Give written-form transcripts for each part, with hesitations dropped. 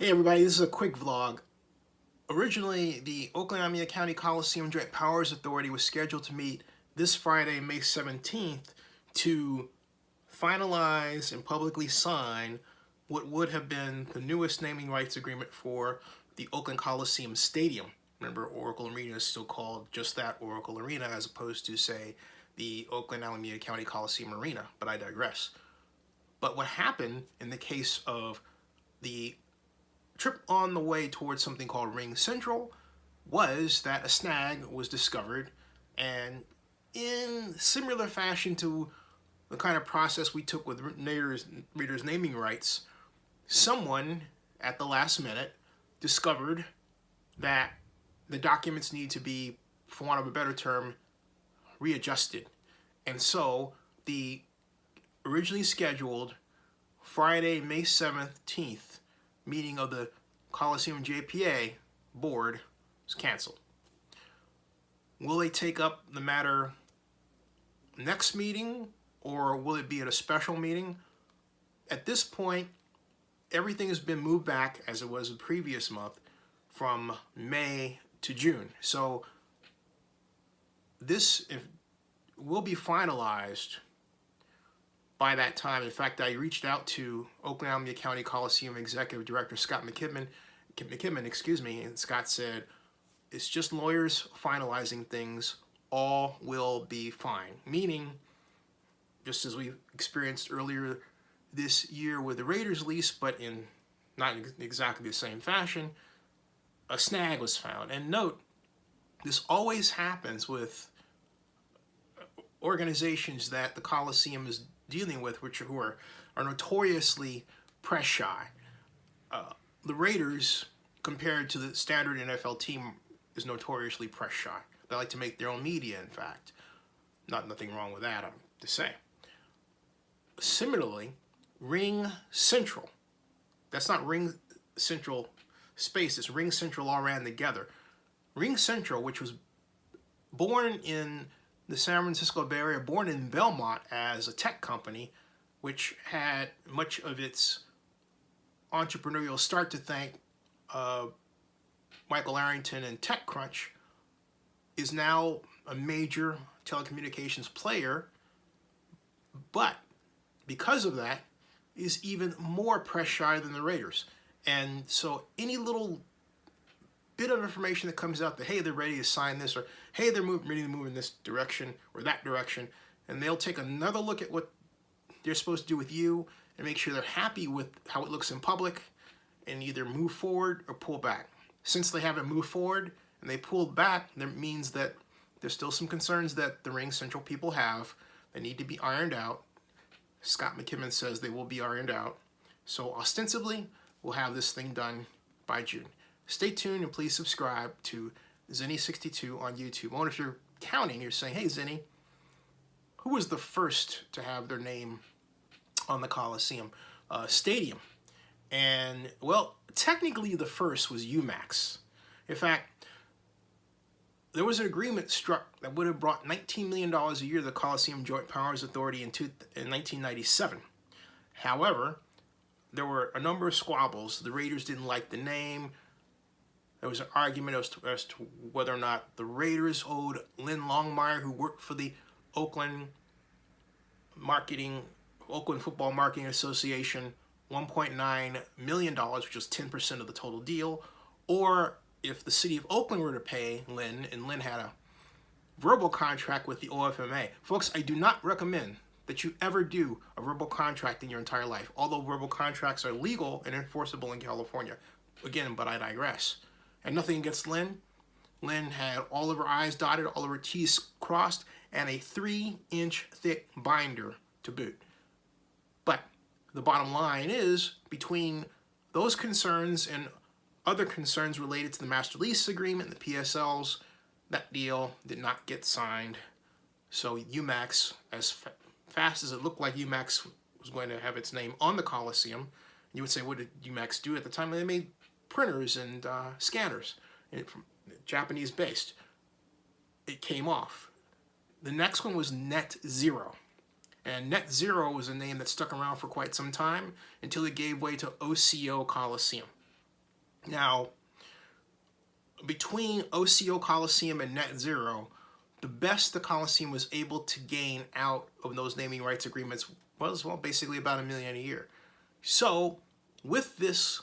Hey everybody, this is a quick vlog. Originally, the Oakland County Coliseum Joint Powers Authority was scheduled to meet this Friday, May 17th, to finalize and publicly sign what would have been the newest naming rights agreement for the Oakland Coliseum Stadium. Remember, Oracle Arena is still called just that, Oracle Arena, as opposed to, say, the Oakland Alameda County Coliseum Arena, but I digress. But what happened in the case of the trip on the way towards something called Ring Central was that a snag was discovered, and in similar fashion to the kind of process we took with readers naming rights, someone at the last minute discovered that the documents need to be, for want of a better term, readjusted. And so the originally scheduled Friday, May 17th meeting of the Coliseum JPA board was canceled. Will they take up the matter next meeting, or will it be at a special meeting? At this point, everything has been moved back, as it was the previous month, from May to June. So this will be finalized by that time. In fact, I reached out to Oakland Alameda County Coliseum Executive Director Scott Mckibben, and Scott said, it's just lawyers finalizing things, all will be fine. Meaning, just as we experienced earlier this year with the Raiders lease, but in not exactly the same fashion, a snag was found. And note, this always happens with organizations that the Coliseum is dealing with, who are notoriously press shy. The Raiders, compared to the standard NFL team, is notoriously press shy. They like to make their own media, in fact. Nothing wrong with that, I'm to say. Similarly, Ring Central. That's not Ring Central space, it's Ring Central all ran together. Ring Central, which was born in the San Francisco Bay Area, born in Belmont as a tech company, which had much of its entrepreneurial start to thank Michael Arrington and TechCrunch, is now a major telecommunications player, but because of that, is even more press shy than the Raiders. And so any little bit of information that comes out that, hey, they're ready to sign this, or hey, they're ready to move in this direction or that direction, and they'll take another look at what they're supposed to do with you and make sure they're happy with how it looks in public, and either move forward or pull back. Since they haven't moved forward and they pulled back, that means that there's still some concerns that the Ring Central people have that need to be ironed out. Scott Mckibben says they will be ironed out. So ostensibly, we'll have this thing done by June. Stay tuned and please subscribe to Zenny62 on YouTube. I wonder if you're counting, you're saying, hey Zenny, who was the first to have their name on the Coliseum Stadium? And, well, technically the first was UMax. In fact, there was an agreement struck that would have brought $19 million a year to the Coliseum Joint Powers Authority in 1997. However, there were a number of squabbles. The Raiders didn't like the name. There was an argument as to whether or not the Raiders owed Lynn Longmire, who worked for the Oakland Football Marketing Association, $1.9 million, which was 10% of the total deal, or if the city of Oakland were to pay Lynn, and Lynn had a verbal contract with the OFMA. Folks, I do not recommend that you ever do a verbal contract in your entire life, although verbal contracts are legal and enforceable in California. Again, but I digress. And nothing against Lynn. Lynn had all of her I's dotted, all of her T's crossed, and a 3-inch thick binder to boot. But the bottom line is, between those concerns and other concerns related to the master lease agreement, the PSLs, that deal did not get signed. So UMax, as fast as it looked like UMax was going to have its name on the Coliseum, you would say, what did UMax do at the time? They made printers and scanners, Japanese based. It came off. The next one was Net Zero. And Net Zero was a name that stuck around for quite some time until it gave way to OCO Coliseum. Now, between OCO Coliseum and Net Zero, the best the Coliseum was able to gain out of those naming rights agreements was, well, basically about $1 million a year. So with this,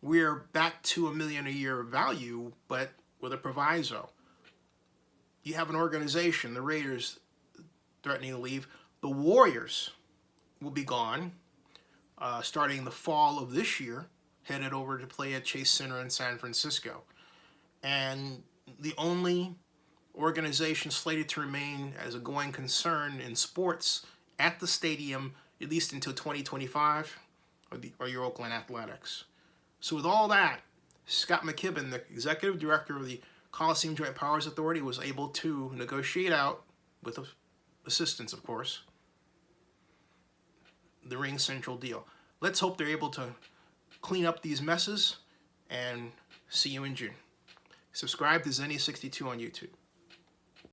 we're back to $1 million a year value, but with a proviso. You have an organization, the Raiders, threatening to leave. The Warriors will be gone starting the fall of this year, headed over to play at Chase Center in San Francisco. And the only organization slated to remain as a going concern in sports at the stadium, at least until 2025, are your Oakland Athletics. So with all that, Scott Mckibben, the executive director of the Coliseum Joint Powers Authority, was able to negotiate out, with assistance of course, the Ring Central deal. Let's hope they're able to clean up these messes, and see you in June. Subscribe to Zenny62 on YouTube.